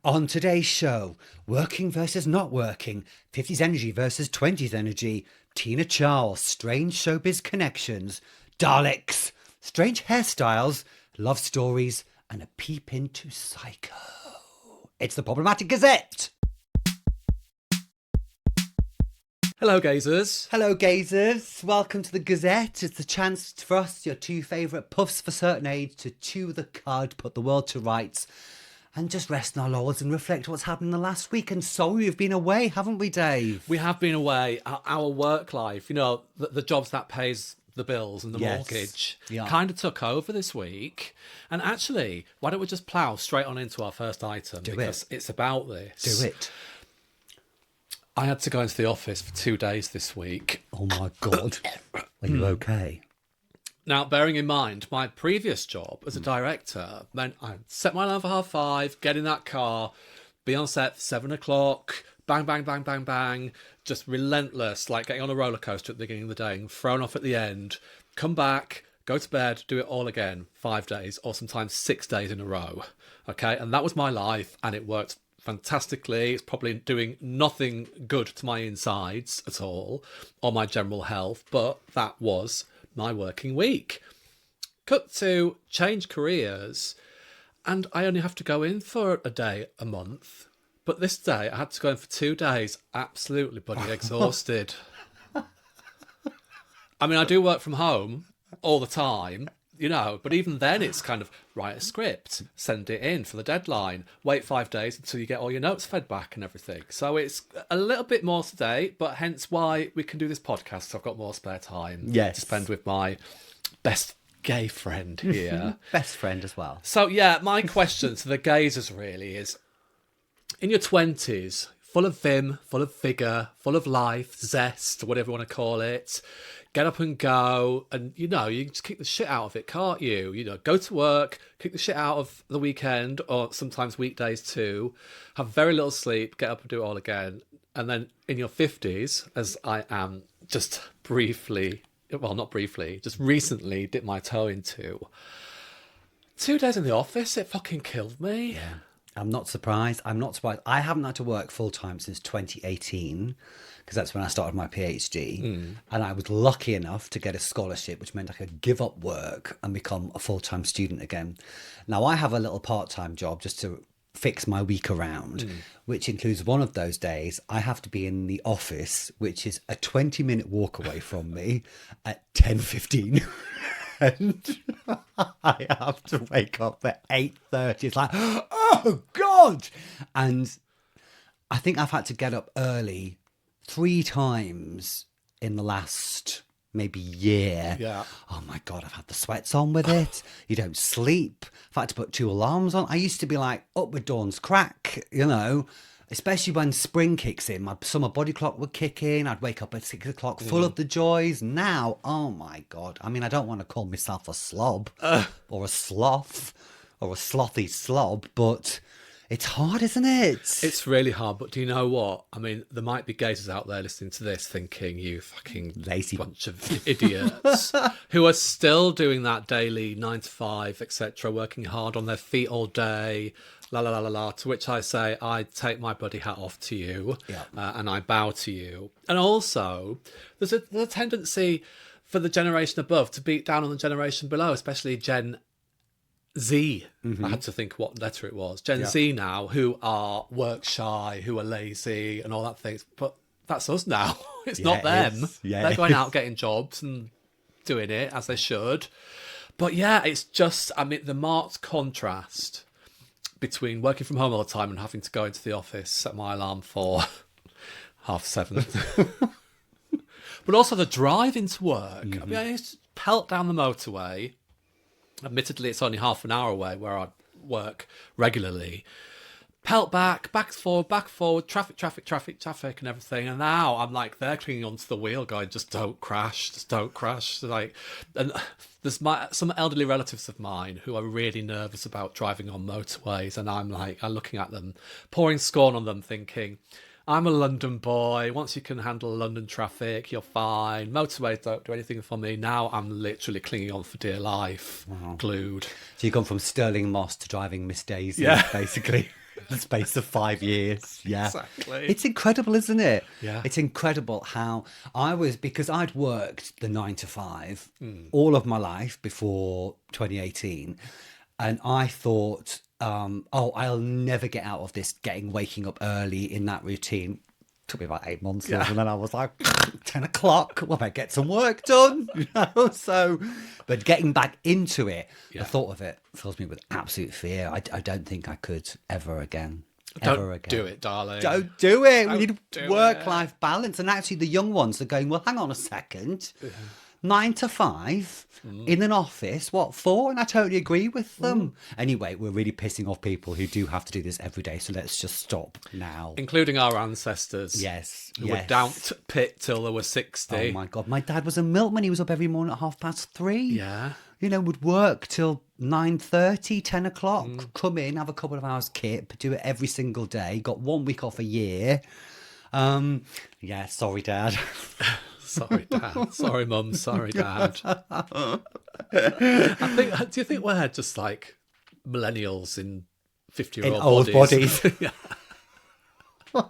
On today's show, working versus not working, 50s energy versus 20s energy, Tina Charles, strange showbiz connections, Daleks, strange hairstyles, love stories, and a peep into Psycho. It's the Problematic Gazette. Hello, gazers. Hello, gazers. Welcome to the Gazette. It's the chance for us, your two favourite puffs for certain age, to chew the cud, put the world to rights, and just rest in our laurels and reflect what's happened in the last week. And sorry we've been away, haven't we, Dave? We have been away. Our work life, the jobs that pays the bills and the mortgage, kind of took over this week. And actually, why don't we just plough straight on into our first item? Because it's about this. Do it. I had to go into the office for 2 days this week. Oh, my God. Are you okay? Now, bearing in mind, my previous job as a director meant I'd set my alarm for 5:30, get in that car, be on set for 7 o'clock, bang, bang, bang, bang, bang, just relentless, like getting on a roller coaster at the beginning of the day and thrown off at the end, come back, go to bed, do it all again, 5 days or sometimes 6 days in a row. Okay, and that was my life, and it worked fantastically. It's probably doing nothing good to my insides at all or my general health, but that was my working week. Cut to change careers, and I only have to go in for a day a month. But this day I had to go in for 2 days, absolutely bloody exhausted. I mean, I do work from home all the time, but even then it's kind of write a script, send it in for the deadline, wait 5 days until you get all your notes fed back and everything. So it's a little bit more today, but hence why we can do this podcast. So I've got more spare time to spend with my best gay friend here. Best friend as well. So yeah, my question to the gazers really is, in your 20s, full of vim, full of vigour, full of life, zest, whatever you want to call it, get up and go, and you can just kick the shit out of it, can't you? Go to work, kick the shit out of the weekend, or sometimes weekdays too, have very little sleep, get up and do it all again. And then in your 50s, as I am just just recently dipped my toe into, 2 days in the office, it fucking killed me. Yeah. I'm not surprised. I haven't had to work full-time since 2018, because that's when I started my PhD. And I was lucky enough to get a scholarship, which meant I could give up work and become a full-time student again. Now, I have a little part-time job just to fix my week around, which includes one of those days I have to be in the office, which is a 20-minute walk away from me, at 10:15. And I have to wake up at 8:30. It's like, oh God! And I think I've had to get up early 3 times in the last maybe year. Yeah. Oh my God, I've had the sweats on with it. You don't sleep. I've had to put 2 alarms on. I used to be like up with dawn's crack, especially when spring kicks in. My summer body clock would kick in. I'd wake up at 6 o'clock full of the joys. Now, oh my God. I mean, I don't want to call myself a slob or a sloth or a slothy slob, but it's hard, isn't it? It's really hard, but do you know what? I mean, there might be gazers out there listening to this thinking, you fucking lazy bunch of idiots who are still doing that daily 9 to 5, etc., working hard on their feet all day, la la la la la, to which I say, I take my bloody hat off to you, and I bow to you. And also, there's a tendency for the generation above to beat down on the generation below, especially Gen Z. I had to think what letter it was. Gen Z now, who are work shy, who are lazy and all that things. But that's us now. It's not them. They're going out getting jobs and doing it as they should. But yeah, it's just, the marked contrast between working from home all the time and having to go into the office, set my alarm for 7:30. But also the drive into work. I used to pelt down the motorway. Admittedly, it's only half an hour away where I work regularly. Pelt back forward, traffic, and everything. And now I'm like, they're clinging onto the wheel going, just don't crash. And there's some elderly relatives of mine who are really nervous about driving on motorways. And I'm looking at them, pouring scorn on them, thinking, I'm a London boy. Once you can handle London traffic, you're fine. Motorways don't do anything for me. Now I'm literally clinging on for dear life, glued. So you've gone from Sterling Moss to driving Miss Daisy, basically. the space of 5 years. Yeah. Exactly. It's incredible, isn't it? Yeah. It's incredible how because I'd worked the 9 to 5 all of my life before 2018. And I thought, I'll never get out of this waking up early in that routine. Took me about 8 months, and then I was like, 10 o'clock, well, I get some work done, So, but getting back into it, the thought of it fills me with absolute fear. I don't think I could ever again. Don't do it, darling. Don't do it. We need do work-life balance. And actually, the young ones are going, well, hang on a second. 9 to 5 in an office, what for? And I totally agree with them. Anyway, we're really pissing off people who do have to do this every day. So let's just stop now. Including our ancestors. Yes. Who were damped pit till they were 60. Oh my God. My dad was a milkman. He was up every morning at 3:30. Yeah. Would work till 9:30, 10 o'clock, come in, have a couple of hours kip, do it every single day. Got 1 week off a year. Sorry, Dad. Sorry, Dad. Sorry, Mum. Sorry, Dad. Do you think we're just like millennials in 50-year-old old bodies? Yeah.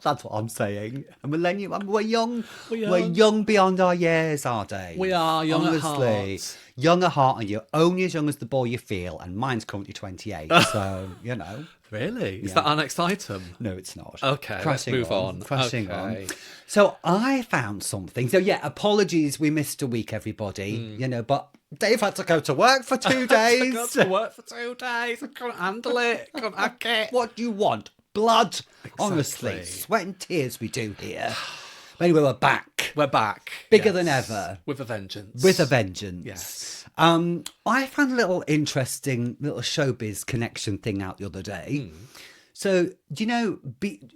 That's what I'm saying. A millennium. We're young. We're young beyond our years, are they? We are young Honestly. at heart. Young at heart, and you're only as young as the boy you feel. And mine's currently 28, so Really? Is that our next item? No, it's not. Okay, let's move on. Crashing on. Okay. So I found something. So apologies, we missed a week, everybody. But Dave had to go to work for 2 days. Got to work for 2 days. I can't handle it. Can't hack it. What do you want? Blood. Exactly. Honestly, sweat and tears we do here. But anyway, we're back. We're back. Bigger than ever. With a vengeance. With a vengeance. Yes. I found a little interesting little showbiz connection thing out the other day. So, do you know,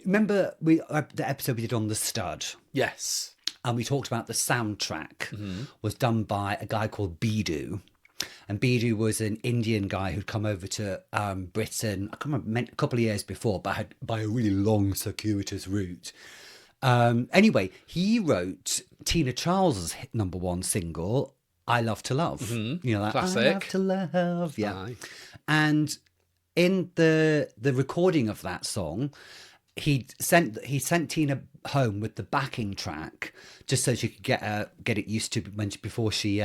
remember the episode we did on The Stud? Yes. And we talked about the soundtrack was done by a guy called Biddu. And Biddu was an Indian guy who'd come over to Britain, I can't remember, a couple of years before, but had by a really long, circuitous route. Anyway, he wrote Tina Charles's #1 single, I Love to Love. That Classic. I Love to Love. Yeah. Aye. And in the recording of that song, he sent Tina home with the backing track just so she could get it used to before she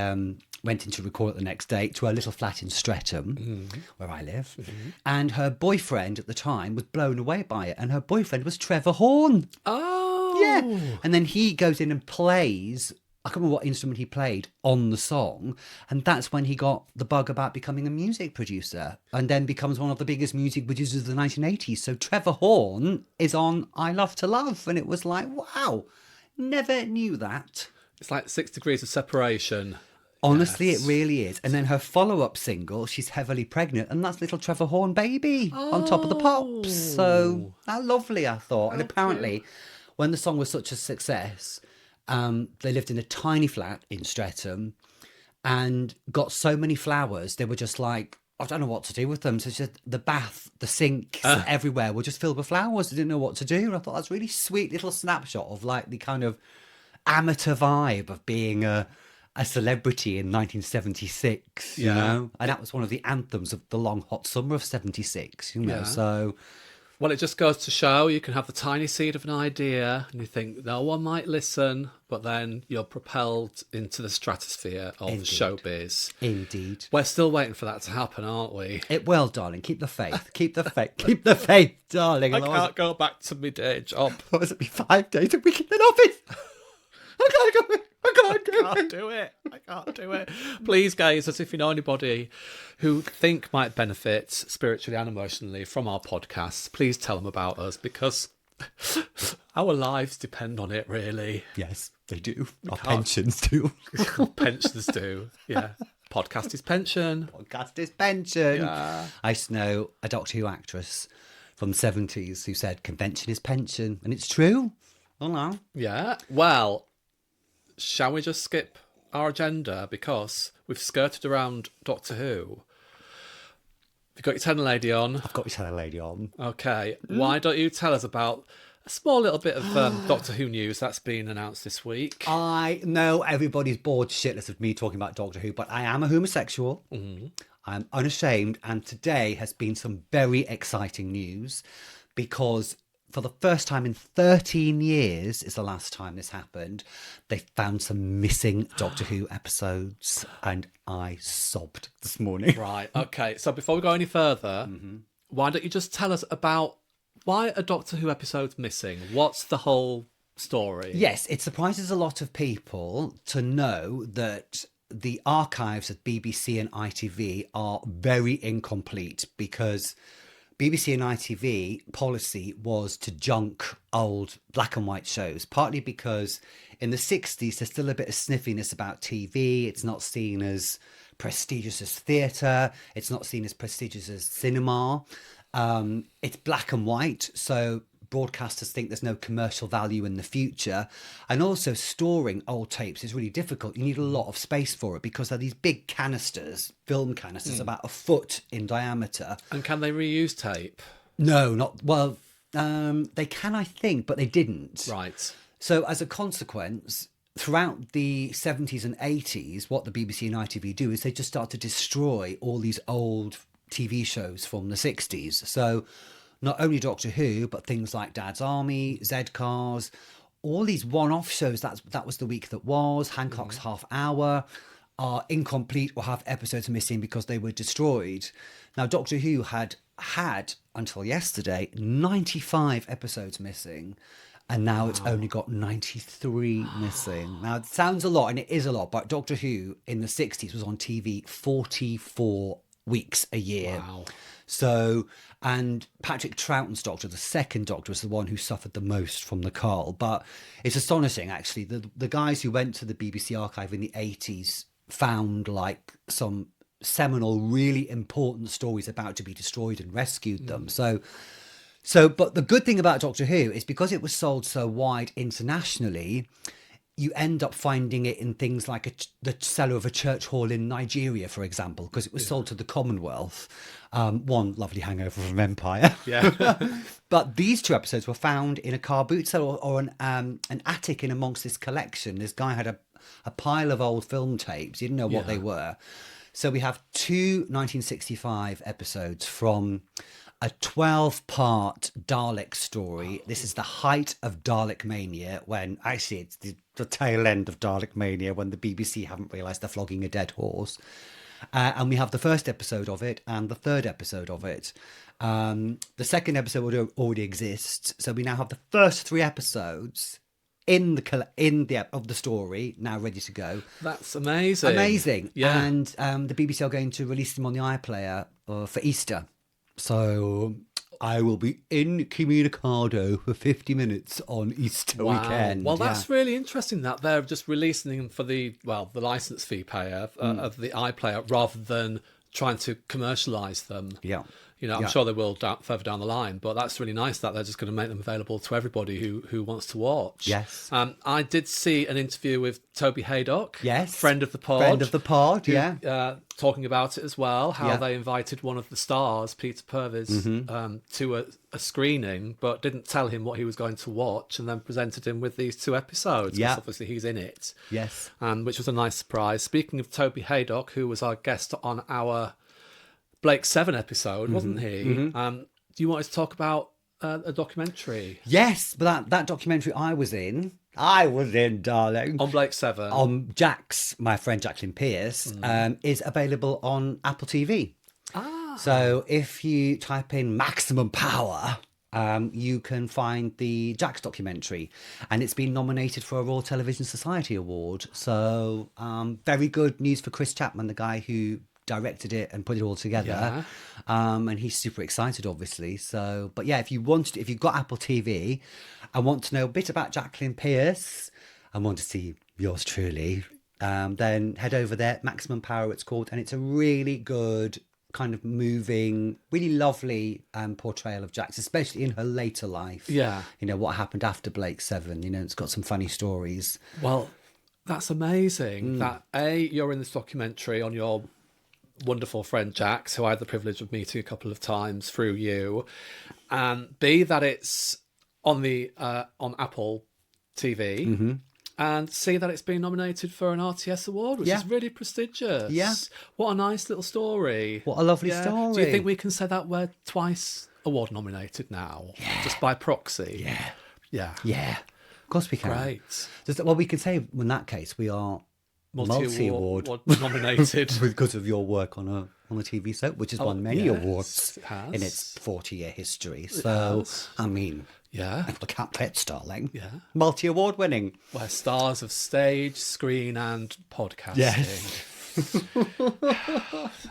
went in to record it the next day to her little flat in Streatham, where I live. And her boyfriend at the time was blown away by it, and her boyfriend was Trevor Horn. Oh. Yeah. And then he goes in and plays, I can't remember what instrument he played on the song, and that's when he got the bug about becoming a music producer, and then becomes one of the biggest music producers of the 1980s. So Trevor Horn is on I Love to Love, and it was like, wow, never knew that. It's like 6 degrees of separation. Honestly, Yes. it really is. And then her follow-up single, she's heavily pregnant, and that's little Trevor Horn baby on top of the pops. So how lovely, I thought. And apparently, when the song was such a success, they lived in a tiny flat in Streatham and got so many flowers, they were just like, I don't know what to do with them. So it's just the bath, the sinks everywhere were just filled with flowers. They didn't know what to do. And I thought that's a really sweet little snapshot of like the kind of amateur vibe of being a celebrity in 1976, you know? And that was one of the anthems of the long hot summer of 76, so... Well, it just goes to show you can have the tiny seed of an idea and you think no one might listen, but then you're propelled into the stratosphere of showbiz. Indeed. We're still waiting for that to happen, aren't we? It will, darling. Keep the faith. Keep the faith. Keep the faith, darling. I can't go back to my day job. Otherwise it'll be 5 days a week in an office. I can't go. I can't do it. I can't do it. Please, guys, as if you know anybody who think might benefit spiritually and emotionally from our podcasts, please tell them about us because our lives depend on it, really. Yes, they do. Our pensions do. Pensions do, yeah. Podcast is pension. Podcast is pension. Yeah. I used to know a Doctor Who actress from the 70s who said convention is pension. And it's true. Oh, no. Yeah. Well, shall we just skip our agenda because we've skirted around Doctor Who? You've got your tenor lady on. I've got your tenor lady on. Okay. Why don't you tell us about a small little bit of Doctor Who news that's been announced this week? I know everybody's bored shitless of me talking about Doctor Who, but I am a homosexual. I'm unashamed, and today has been some very exciting news because for the first time in 13 years is the last time this happened. They found some missing Doctor Who episodes, and I sobbed this morning. Right. Okay. So before we go any further, why don't you just tell us about why a Doctor Who episode's missing? What's the whole story? Yes, it surprises a lot of people to know that the archives at BBC and ITV are very incomplete, because BBC and ITV policy was to junk old black and white shows, partly because in the 60s there's still a bit of sniffiness about TV. It's not seen as prestigious as theatre. It's not seen as prestigious as cinema. It's black and white, so broadcasters think there's no commercial value in the future. And also storing old tapes is really difficult. You need a lot of space for it, because they're these big canisters, film canisters, about a foot in diameter. And can they reuse tape? No, not well. They can, I think, but they didn't. Right. So as a consequence, throughout the 70s and 80s, what the BBC and ITV do is they just start to destroy all these old TV shows from the 60s. So not only Doctor Who, but things like Dad's Army, Z-Cars, all these one-off shows. That was the week that was. Hancock's Half Hour are incomplete or have episodes missing because they were destroyed. Now, Doctor Who had until yesterday 95 episodes missing, and now it's only got 93 missing. Now, it sounds a lot, and it is a lot, but Doctor Who in the 60s was on TV 44 weeks a year. Wow. So, and Patrick Troughton's Doctor, the second Doctor, is the one who suffered the most from the cull. But it's astonishing, actually. The guys who went to the BBC archive in the 80s found like some seminal, really important stories about to be destroyed and rescued them. So, but the good thing about Doctor Who is because it was sold so wide internationally, you end up finding it in things like the cellar of a church hall in Nigeria, for example, because it was sold to the Commonwealth. One lovely hangover from Empire. Yeah. But these two episodes were found in a car boot cellar or an attic in amongst this collection. This guy had a pile of old film tapes. He didn't know what they were. So we have two 1965 episodes from a 12-part Dalek story. This is the height of Dalek mania, when actually it's the tail end of Dalek mania, when the BBC haven't realised they're flogging a dead horse. And we have the first episode of it and the third episode of it. The second episode already exists, so we now have the first three episodes of the story now ready to go. That's amazing. Yeah. And the BBC are going to release them on the iPlayer for Easter. So I will be incommunicado for 50 minutes on Easter weekend. Well, that's really interesting that they're just releasing them for the license fee payer of the iPlayer, rather than trying to commercialise them. Yeah. You know, I'm sure they will further down the line, but that's really nice that they're just going to make them available to everybody who wants to watch. Yes. I did see an interview with Toby Haydock. Yes. Friend of the pod. Yeah. Talking about it as well, how they invited one of the stars, Peter Purves, to a screening, but didn't tell him what he was going to watch, and then presented him with these two episodes, because obviously he's in it. Yes. Which was a nice surprise. Speaking of Toby Haydock, who was our guest on our Blake 7 episode, wasn't he? Do you want us to talk about a documentary? Yes, but that documentary I was in, darling. On Blake 7. On my friend Jacqueline Pearce, is available on Apple TV. So if you type in Maximum Power, you can find the Jax documentary, and it's been nominated for a Royal Television Society Award. So very good news for Chris Chapman, the guy who directed it and put it all together. And he's super excited, obviously. So, but yeah, if you've got Apple TV and want to know a bit about Jacqueline Pearce and want to see yours truly, then head over there. Maximum Power, it's called, and it's a really good, kind of moving, really lovely portrayal of Jax, especially in her later life. Yeah. You know, what happened after Blake 7. You know, it's got some funny stories. Well, that's amazing that you're in this documentary on your wonderful friend Jax, who I had the privilege of meeting a couple of times through you, and B, that it's on the on Apple TV, and C, that it's been nominated for an RTS award, which is really prestigious. Yeah, what a nice little story. What a lovely story. Do you think we can say that word twice award nominated now, just by proxy. Yeah. Of course we can. Great. Well, we can say in that case we are multi-award nominated because of your work on a TV soap, which has won many awards it has. in its 40-year history. So, I mean, look at Pitts, darling. Yeah. Multi-award winning. We're stars of stage, screen, and podcasting. Yes.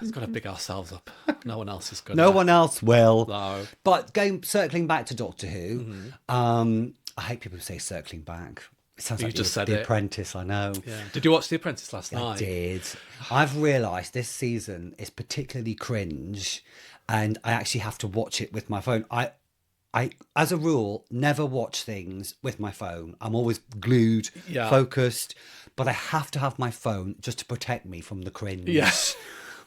It's got to big ourselves up. No one else is going. No one else will. No. But circling back to Doctor Who, I hate people who say circling back. It sounds You like just said The it. Apprentice, I know. Yeah. Did you watch The Apprentice last night? I did. I've realised this season is particularly cringe, and I actually have to watch it with my phone. I, as a rule, never watch things with my phone. I'm always glued, focused, but I have to have my phone just to protect me from the cringe. Yes.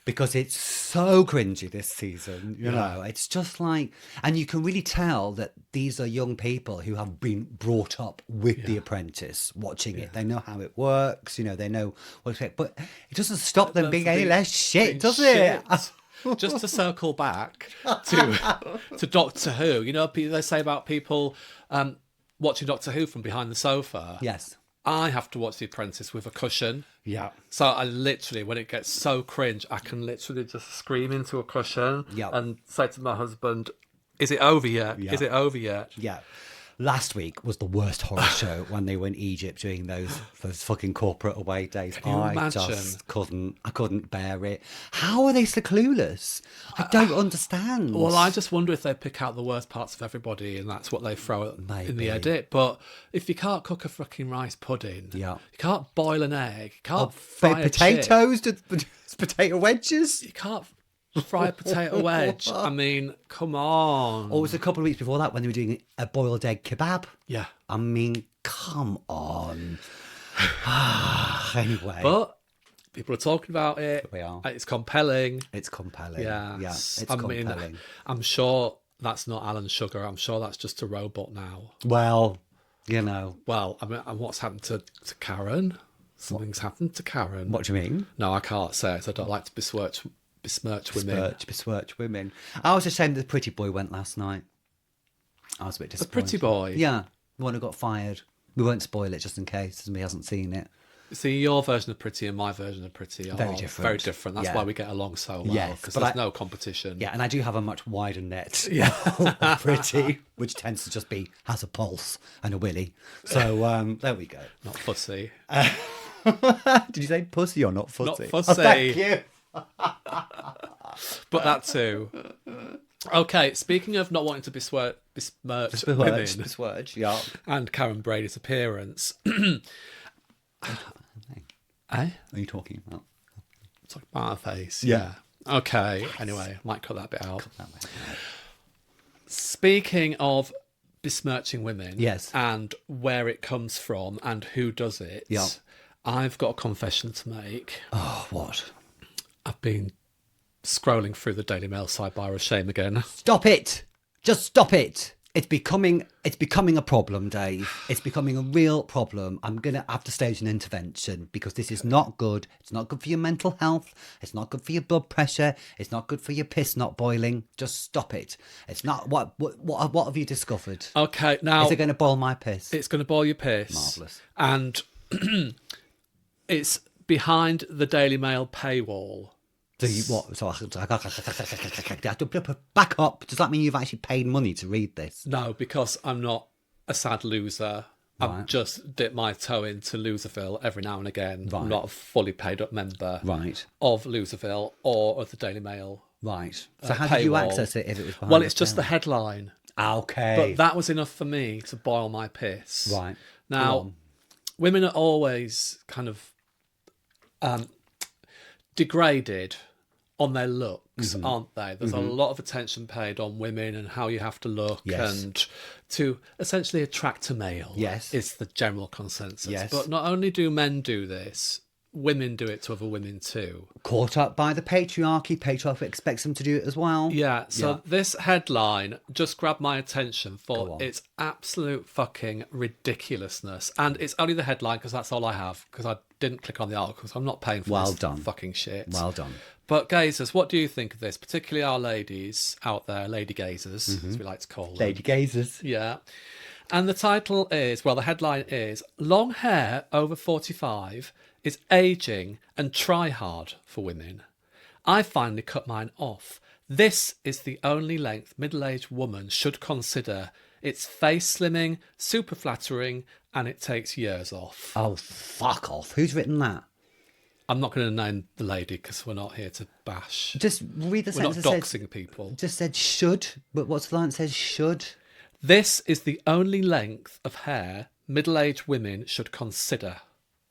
Because it's so cringy this season, you know. It's just like, and you can really tell that these are young people who have been brought up with The Apprentice, watching it. They know how it works, you know, they know what to expect. But it doesn't stop them being any less shit, does it? Just to circle back to Doctor Who, you know, they say about people watching Doctor Who from behind the sofa. Yes. I have to watch The Apprentice with a cushion. Yeah. So I literally, when it gets so cringe, I can literally just scream into a cushion and say to my husband, "Is it over yet? Is it over yet?" Yeah. Last week was the worst horror show when they were in Egypt doing those fucking corporate away days. Can you imagine? I couldn't bear it. How are they so clueless? I don't understand. Well, I just wonder if they pick out the worst parts of everybody and that's what they throw in the edit. But if you can't cook a fucking rice pudding, you can't boil an egg, you can't fry potatoes, potato wedges. You can't fry a potato wedge. I mean, come on. Or it was a couple of weeks before that when they were doing a boiled egg kebab. Yeah. I mean, come on. Anyway. But people are talking about it. We are. It's compelling. It's compelling. Yeah. It's I compelling. mean, I'm sure that's not Alan Sugar. I'm sure that's just a robot now. Well, you know. Well, I mean, and what's happened to Karen? Something's happened to Karen. What do you mean? No, I can't say it. I don't like to besmirch women. Besmirch women. I was ashamed that the pretty boy went last night. I was a bit disappointed. The pretty boy? Yeah. The one who got fired. We won't spoil it just in case somebody hasn't seen it. See, your version of Pretty and my version of Pretty are very different. Very different. That's why we get along so well, because there's no competition. Yeah, and I do have a much wider net of Pretty, which tends to just has a pulse and a willy. So there we go. Not fussy. Did you say pussy or not fussy? Not fussy. Oh, thank you. But that too. Okay, speaking of not wanting to besmirch women, yeah, and Karen Brady's appearance. Are you talking about? It's like my face. Yeah. Okay. Anyway, might cut that bit out. Speaking of besmirching women, yes, and where it comes from and who does it, I've got a confession to make. Oh, what? I've been scrolling through the Daily Mail sidebar of shame again. Stop it! Just stop it! It's becoming a problem, Dave. It's becoming a real problem. I'm going to have to stage an intervention because this is not good. It's not good for your mental health. It's not good for your blood pressure. It's not good for your piss not boiling. Just stop it. It's not. What have you discovered? Okay, now... Is it going to boil my piss? It's going to boil your piss. Marvellous. And it's behind the Daily Mail paywall. Do you what? So back up. Does that mean you've actually paid money to read this? No, because I'm not a sad loser. Right. I've just dipped my toe into Loserville every now and again. Right. I'm not a fully paid up member of Loserville or of the Daily Mail. Right. So how did you access it if it was behind Well, it's just the headline. Okay. But that was enough for me to boil my piss. Right. Now, women are always kind of degraded on their looks, aren't they? There's a lot of attention paid on women and how you have to look and to essentially attract a male. Yes. It's the general consensus. Yes. But not only do men do this, women do it to other women too. Caught up by the patriarchy. Patriarchy expects them to do it as well. Yeah, so this headline just grabbed my attention for its absolute fucking ridiculousness. And it's only the headline because that's all I have, because I didn't click on the article, so I'm not paying for this fucking shit. Well done. But gazers, what do you think of this? Particularly our ladies out there, lady gazers, as we like to call them. Lady gazers. Yeah. And the title is, well, the headline is, Long Hair Over 45 is Aging and Try Hard for Women. I finally cut mine off. This is the only length middle-aged woman should consider. It's face slimming, super flattering, and it takes years off. Oh, fuck off. Who's written that? I'm not going to name the lady because we're not here to bash. Just read the We're not sentence. doxing people. Just said should, but what's the line that says should? This is the only length of hair middle-aged women should consider.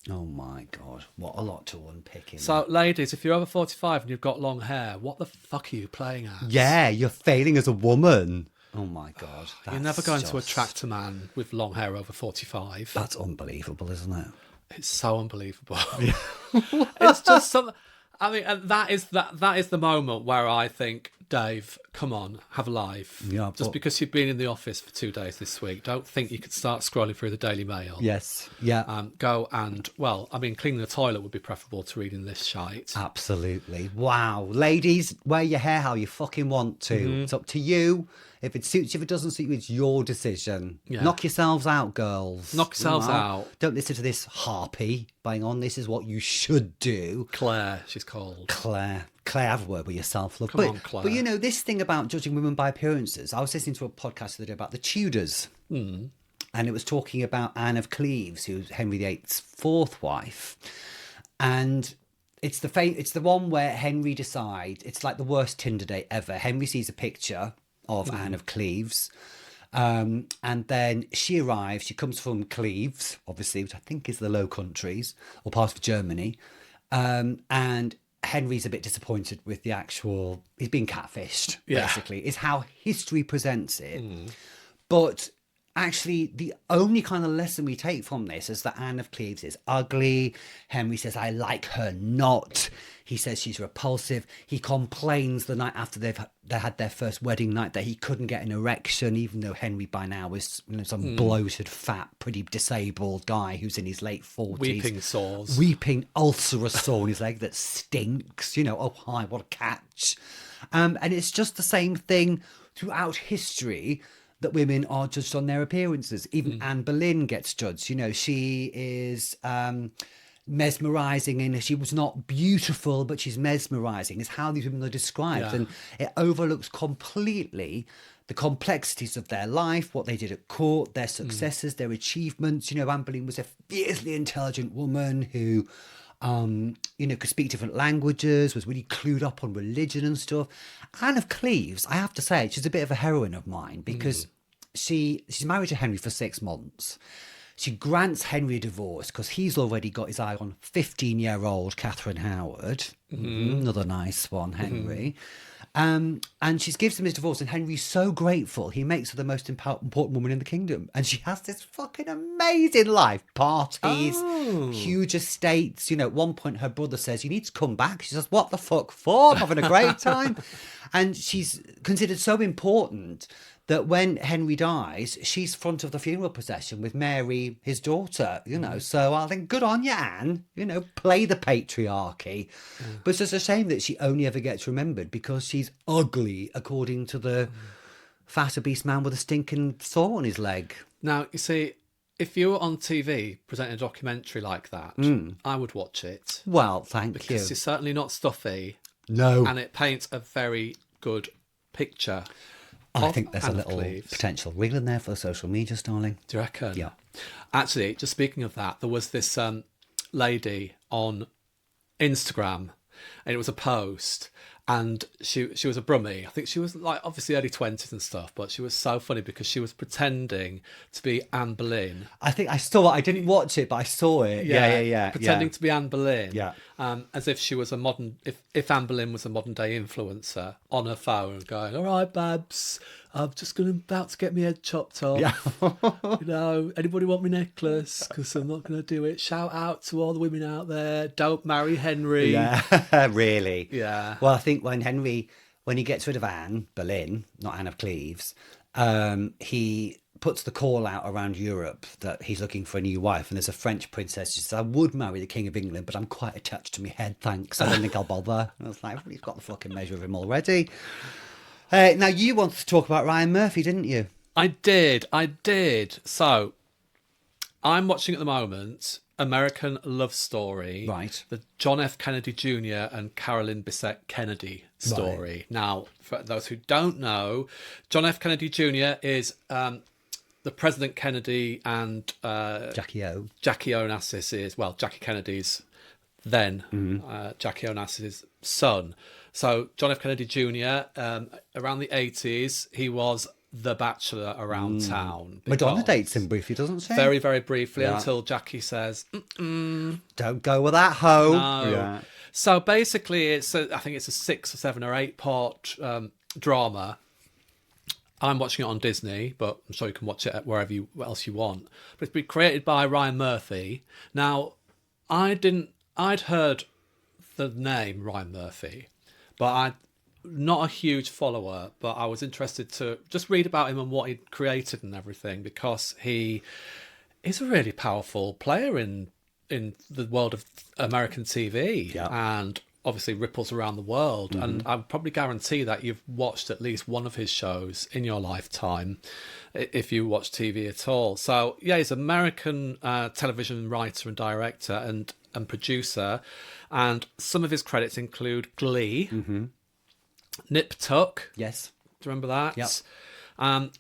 Oh my God, what a lot to unpick in. So, ladies, if you're over 45 and you've got long hair, what the fuck are you playing at? Yeah, you're failing as a woman. Oh my God. You're never going to attract a man with long hair over 45. That's unbelievable, isn't it? It's so unbelievable. It's just something. I mean, and that is the moment where I think, Dave, come on, have a life. Yeah, just because you've been in the office for 2 days this week, don't think you could start scrolling through the Daily Mail. Yes, yeah. Go and, well, I mean, cleaning the toilet would be preferable to reading this shite. Absolutely. Wow. Ladies, wear your hair how you fucking want to. It's up to you. If it suits you, if it doesn't suit you, it's your decision. Yeah. Knock yourselves out, girls. Knock yourselves out. Don't listen to this harpy bang on. This is what you should do. Claire, she's called. Claire, have a word with yourself, love. Come on, Claire. But you know, this thing about judging women by appearances, I was listening to a podcast the other day about the Tudors. And it was talking about Anne of Cleves, who was Henry VIII's fourth wife. And it's the one where Henry decides, it's like the worst Tinder date ever. Henry sees a picture of Anne of Cleves. And then she arrives. She comes from Cleves, obviously, which I think is the Low Countries or part of Germany. And Henry's a bit disappointed with the actual... He's been catfished, basically, is how history presents it. But actually, the only kind of lesson we take from this is that Anne of Cleves is ugly. Henry says, I like her not. He says she's repulsive. He complains the night after they had their first wedding night that he couldn't get an erection, even though Henry by now is some bloated, fat, pretty disabled guy who's in his late 40s. Weeping sores. Weeping ulcerous sore in his leg that stinks. Oh, hi, what a catch. And it's just the same thing throughout history, that women are judged on their appearances. Even Anne Boleyn gets judged. She is mesmerising, and she was not beautiful, but she's mesmerising, is how these women are described. Yeah. And it overlooks completely the complexities of their life, what they did at court, their successes, their achievements. Anne Boleyn was a fiercely intelligent woman who... could speak different languages, was really clued up on religion and stuff. Anne of Cleves, I have to say, she's a bit of a heroine of mine because she's married to Henry for 6 months. She grants Henry a divorce because he's already got his eye on 15-year-old Catherine Howard. Another nice one, Henry. And she gives him his divorce, and Henry's so grateful. He makes her the most important woman in the kingdom. And she has this fucking amazing life. Parties, huge estates. At one point, her brother says, you need to come back. She says, what the fuck for? I'm having a great time. And she's considered so important that when Henry dies, she's front of the funeral procession with Mary, his daughter, So I think, good on you, Anne. Play the patriarchy. But it's just a shame that she only ever gets remembered because she's ugly, according to the fat, obese man with a stinking sore on his leg. Now, you see, if you were on TV presenting a documentary like that, I would watch it. Well, thank you. Because it's certainly not stuffy. No. And it paints a very good picture. I think there's a Anne of little Cleves. potential reel in there for the social media, darling. Do you reckon? Yeah. Actually, just speaking of that, there was this lady on Instagram, and it was a post, and she was a brummie. I think she was like obviously early 20s and stuff, but she was so funny because she was pretending to be Anne Boleyn. I think I saw it. I didn't watch it, but I saw it. Yeah. Pretending to be Anne Boleyn. Yeah. As if she was a modern, if Anne Boleyn was a modern day influencer on her phone, going, all right, babs, I'm just about to get my head chopped off. Yeah. You know, anybody want my necklace? Because I'm not going to do it. Shout out to all the women out there. Don't marry Henry. Yeah, really. Yeah. Well, I think when he gets rid of Anne Boleyn, not Anne of Cleves, he puts the call out around Europe that he's looking for a new wife. And there's a French princess who says, I would marry the King of England, but I'm quite attached to my head, thanks. I don't think I'll bother. And I was like, well, you've got the fucking measure of him already. Now, you wanted to talk about Ryan Murphy, didn't you? I did. So, I'm watching at the moment American Love Story. Right. The John F. Kennedy Jr. and Carolyn Bessette Kennedy story. Right. Now, for those who don't know, John F. Kennedy Jr. is the President Kennedy and Jackie O. Jackie Onassis is, well, Jackie Kennedy's then, Jackie Onassis' son. So John F. Kennedy Jr., around the 80s, he was the bachelor around town. Madonna dates him briefly, doesn't she? Very, very briefly, Yeah. until Jackie says, Don't go with that hoe. no. Yeah. So basically, I think it's a 6 or 7 or 8 part drama. I'm watching it on Disney, but I'm sure you can watch it wherever else you want. But it's been created by Ryan Murphy. Now, I'd heard the name Ryan Murphy, but I'm not a huge follower, but I was interested to just read about him and what he'd created and everything, because he is a really powerful player in the world of American TV. Yeah. And obviously ripples around the world. And I would probably guarantee that you've watched at least one of his shows in your lifetime, if you watch TV at all. So yeah, he's an American television writer and director and producer. And some of his credits include Glee, Nip Tuck. Yes. Do you remember that? Yep.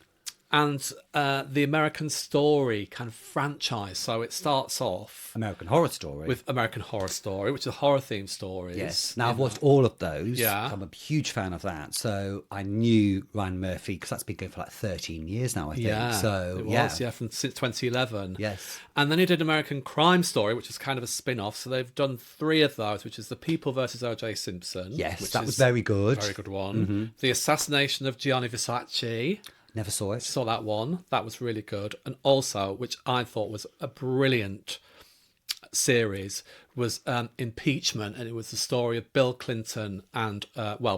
And the American Story kind of franchise. So it starts off American Horror Story. with American Horror Story, which is horror themed stories. Yes. Now, I've watched all of those. Yeah. I'm a huge fan of that. So I knew Ryan Murphy, because that's been going for like 13 years now, I think. Yeah, So, it was, since 2011. Yes. And then he did American Crime Story, which is kind of a spin-off. So they've done 3 of those, which is The People versus O.J. Simpson. Yes, which that is was very good. Very good one. The Assassination of Gianni Versace. Never saw it. Saw that one. That was really good. And also, which I thought was a brilliant series, was Impeachment. And it was the story of Bill Clinton and,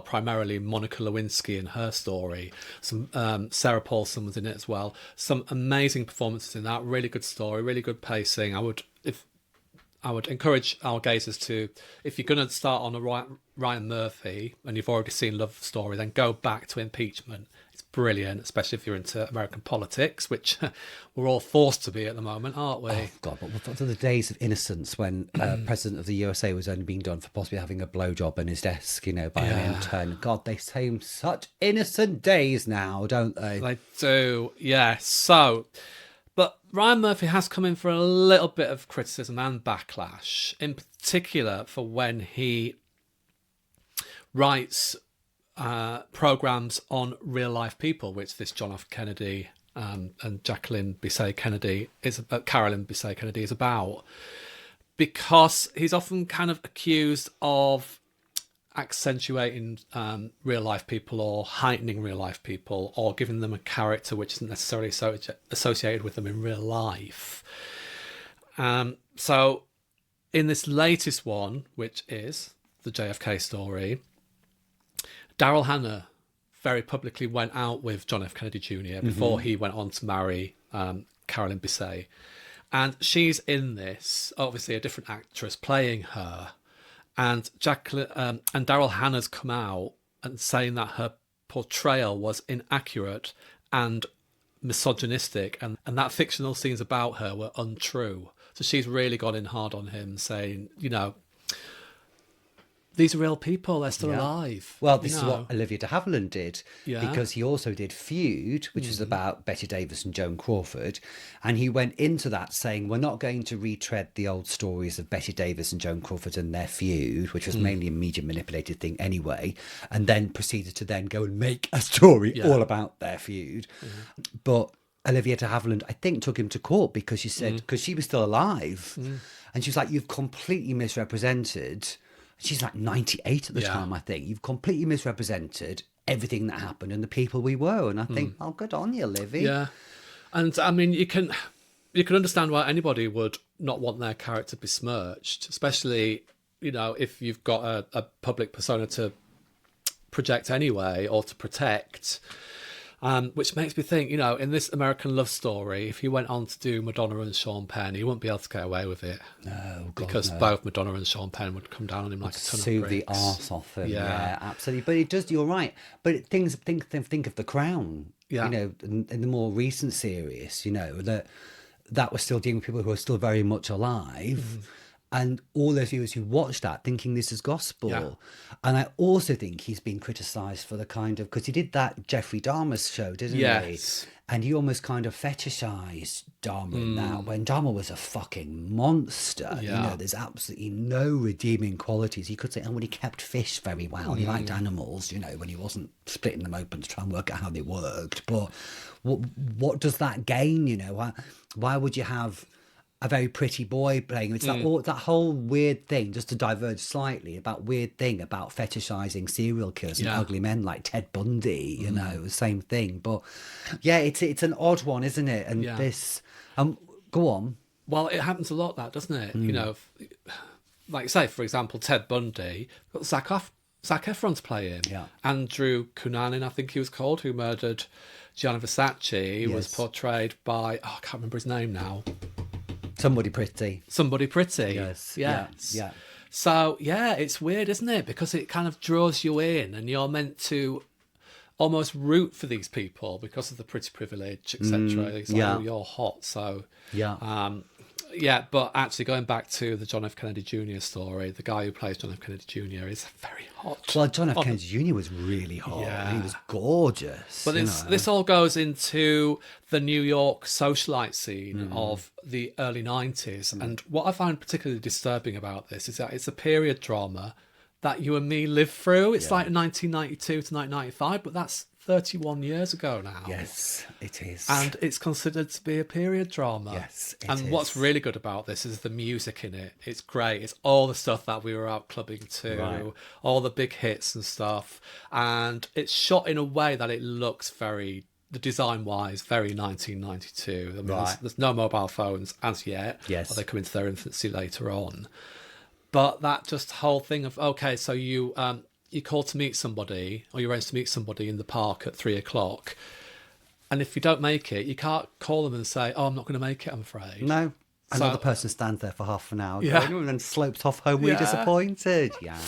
primarily Monica Lewinsky and her story. Some Sarah Paulson was in it as well. Some amazing performances in that. Really good story, really good pacing. I would encourage our gazers to, if you're going to start on a Ryan Murphy and you've already seen Love Story, then go back to Impeachment. It's brilliant, especially if you're into American politics, which we're all forced to be at the moment, aren't we? Oh, God, but what are the days of innocence when President of the USA was only being done for possibly having a blowjob in his desk, by an intern? God, they seem such innocent days now, don't they? They do, yes. So, but Ryan Murphy has come in for a little bit of criticism and backlash, in particular for when he writes programs on real life people, which this John F. Kennedy and Jacqueline Pearce Kennedy Carolyn Pearce Kennedy is about, because he's often kind of accused of accentuating real life people or heightening real life people or giving them a character which isn't necessarily associated with them in real life. So in this latest one, which is the JFK story, Daryl Hannah very publicly went out with John F. Kennedy Jr. before he went on to marry Carolyn Pearce. And she's in this, obviously a different actress playing her. And Jacqueline and Daryl Hannah's come out and saying that her portrayal was inaccurate and misogynistic, and that fictional scenes about her were untrue. So she's really gone in hard on him, saying, these are real people, they're still alive. Well, this is what Olivia de Havilland did, Yeah. because he also did Feud, which was about Betty Davis and Joan Crawford. And he went into that saying, we're not going to retread the old stories of Betty Davis and Joan Crawford and their feud, which was mainly a media manipulated thing anyway, and then proceeded to then go and make a story all about their feud. But Olivia de Havilland, I think, took him to court because she said, because she was still alive, and she was like, you've completely misrepresented. She's like 98 at the time, I think. You've completely misrepresented everything that happened and the people we were. And I think, oh, good on you, Livy. Yeah. And I mean, you can understand why anybody would not want their character besmirched, especially, you know, if you've got a public persona to project anyway or to protect. Which makes me think, you know, in this American Love Story, if he went on to do Madonna and Sean Penn, he wouldn't be able to get away with it. No, God, because no. both Madonna and Sean Penn would come down on him like a ton of Sue bricks. the arse off him. Yeah. Absolutely. But it does. You're right. But think of The Crown. Yeah. You know, in the more recent series, you know, that was still dealing with people who are still very much alive. And all those viewers who watch that thinking this is gospel. Yeah. And I also think he's been criticised for the kind of, because he did that Jeffrey Dahmer's show, didn't Yes. he? And he almost kind of fetishised Dahmer in that, when Dahmer was a fucking monster. Yeah. You know, there's absolutely no redeeming qualities. He could say, oh, well, he kept fish very well. He liked animals, you know, when he wasn't splitting them open to try and work out how they worked. But what does that gain, you know? Why would you have a very pretty boy playing? It's that whole weird thing, just to diverge slightly, about weird thing about fetishizing serial killers and ugly men like Ted Bundy, you know, same thing. But yeah, it's an odd one, isn't it? And this, go on. Well, it happens a lot, that, doesn't it? You know, like, say, for example, Ted Bundy, got Zac Efron to play him. Yeah. Andrew Cunanan, I think he was called, who murdered Gianni Versace, was portrayed by, I can't remember his name now. Somebody pretty. Somebody pretty. Yes. Yes. Yeah. So, yeah, it's weird, isn't it? Because it kind of draws you in and you're meant to almost root for these people because of the pretty privilege, etc. It's like, oh, you're hot. So, but actually going back to the John F. Kennedy Jr. story, the guy who plays John F. Kennedy Jr. is very hot. Well, John F. Kennedy Jr. was really hot. Yeah. He was gorgeous. But this all goes into the New York socialite scene of the early 90s. And what I find particularly disturbing about this is that it's a period drama that you and me lived through. It's like 1992 to 1995, but that's 31 years ago now. Yes, it is. And it's considered to be a period drama. Yes, it and is. what's really good about this is the music in it. It's great. It's all the stuff that we were out clubbing to, all the big hits and stuff. And it's shot in a way that it looks very, the design-wise, very 1992. I mean, there's no mobile phones as yet. Yes. Or they come into their infancy later on. But that just whole thing of, okay, so you call to meet somebody, or you arrange to meet somebody in the park at 3:00, and if you don't make it, you can't call them and say, "Oh, I'm not going to make it, I'm afraid." No. So- Another person stands there for half an hour Yeah. going, and then slopes off home really Yeah. disappointed. Yeah.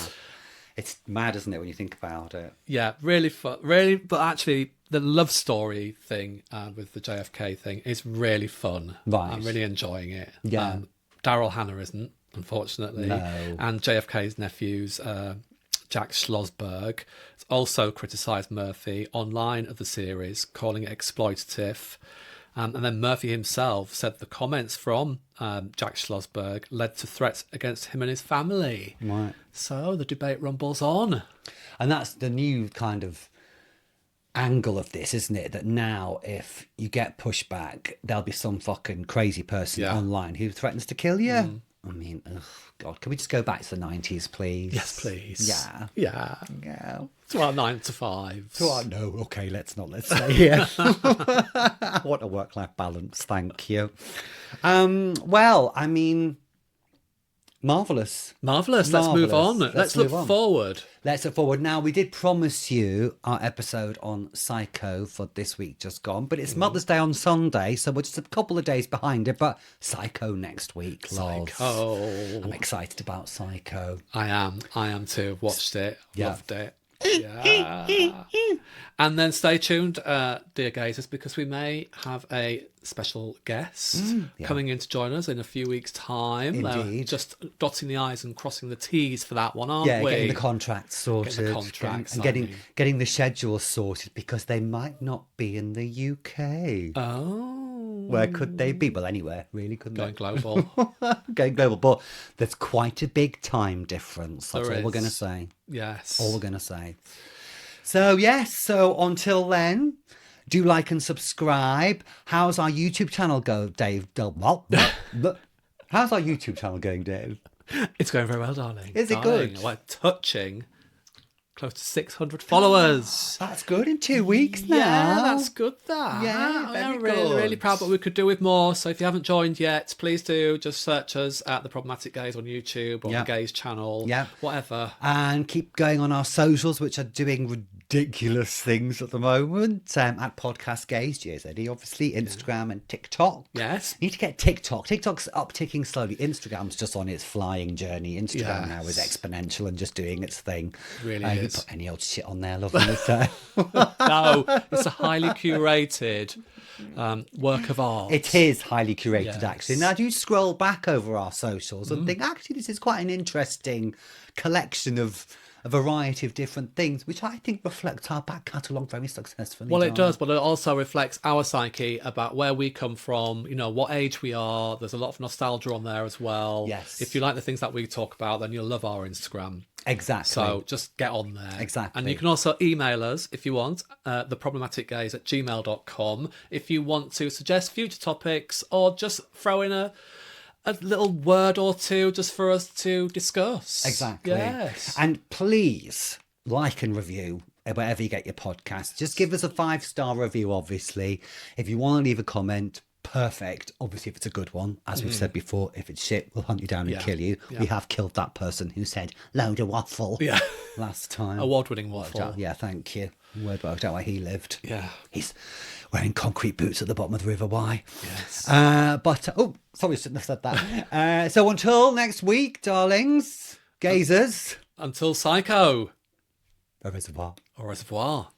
It's mad, isn't it, when you think about it? Yeah, really fun. Really, but actually, the love story thing with the JFK thing is really fun. Right. I'm really enjoying it. Yeah. Daryl Hannah isn't, unfortunately. No. And JFK's nephew's Jack Schlossberg has also criticised Murphy online of the series, calling it exploitative. And then Murphy himself said the comments from Jack Schlossberg led to threats against him and his family. Right. So the debate rumbles on. And that's the new kind of angle of this, isn't it? That now if you get pushback, there'll be some fucking crazy person online who threatens to kill you. I mean, God, can we just go back to the 90s, please? Yes, please. Yeah. Yeah. To our 9 to 5s. No, okay, let's stay here. What a work-life balance, thank you. Well, I mean, marvellous. Marvellous. Let's move on. Marvellous. Let's move look on. forward. Let's look forward. Now, we did promise you our episode on Psycho for this week just gone, but it's Mother's Day on Sunday, so we're just a couple of days behind it, but Psycho next week, lols. Psycho. I'm excited about Psycho. I am too. Watched it. Yeah. Loved it. Yeah. And then stay tuned, dear gazers, because we may have a special guest coming in to join us in a few weeks' time. Indeed. Just dotting the I's and crossing the T's for that one, aren't we? Getting the contract sorted. Getting the contracts, and getting the schedule sorted, because they might not be in the UK. Oh. Where could they be? Well, anywhere, really, couldn't Going they? global. Going global. But there's quite a big time difference. That's There all we're is. going to say. Yes. All we're going to say. So, yes. So, until then, do like and subscribe. How's our YouTube channel go, Dave? How's our YouTube channel going, Dave? It's going very well, darling. Is it Darling, good? We're touching close to 600 followers. That's good in 2 weeks now. Yeah, that's good, that. Yeah, very I'm really, really good. proud, but we could do with more. So if you haven't joined yet, please do. Just search us at The Problematic Gays on YouTube or Yeah. The Gays channel, Yeah. whatever. And keep going on our socials, which are doing ridiculous things at the moment. At Podcast Gays, GAZD, obviously, Instagram and TikTok. Yes. Need to get TikTok. TikTok's upticking slowly. Instagram's just on its flying journey. Instagram now is exponential and just doing its thing. Really You is. put any old shit on there, loving it. No, it's a highly curated work of art. It is highly curated, Yes. actually. Now, do you scroll back over our socials and think, actually, this is quite an interesting collection of a variety of different things, which I think reflects our back catalogue very successfully. Well, it darling. does, but it also reflects our psyche about where we come from, you know, what age we are. There's a lot of nostalgia on there as well. Yes. If you like the things that we talk about, then you'll love our Instagram. Exactly. So just get on there. Exactly. And you can also email us if you want, theproblematicgays@gmail.com, if you want to suggest future topics or just throw in a little word or two just for us to discuss. Exactly. Yes. And please like and review wherever you get your podcast. Just give us a 5-star review, obviously. If you want to leave a comment, perfect. Obviously, if it's a good one, as we've said before, if it's shit, we'll hunt you down and kill you. Yeah. We have killed that person who said load of waffle Yeah. last time. Award-winning waffle. Yeah, thank you. Word worked out where he lived. Yeah. He's wearing concrete boots at the bottom of the River Wye. Yes. Sorry, shouldn't have said that. So until next week, darlings, gazers, Until Psycho. au revoir. Au revoir.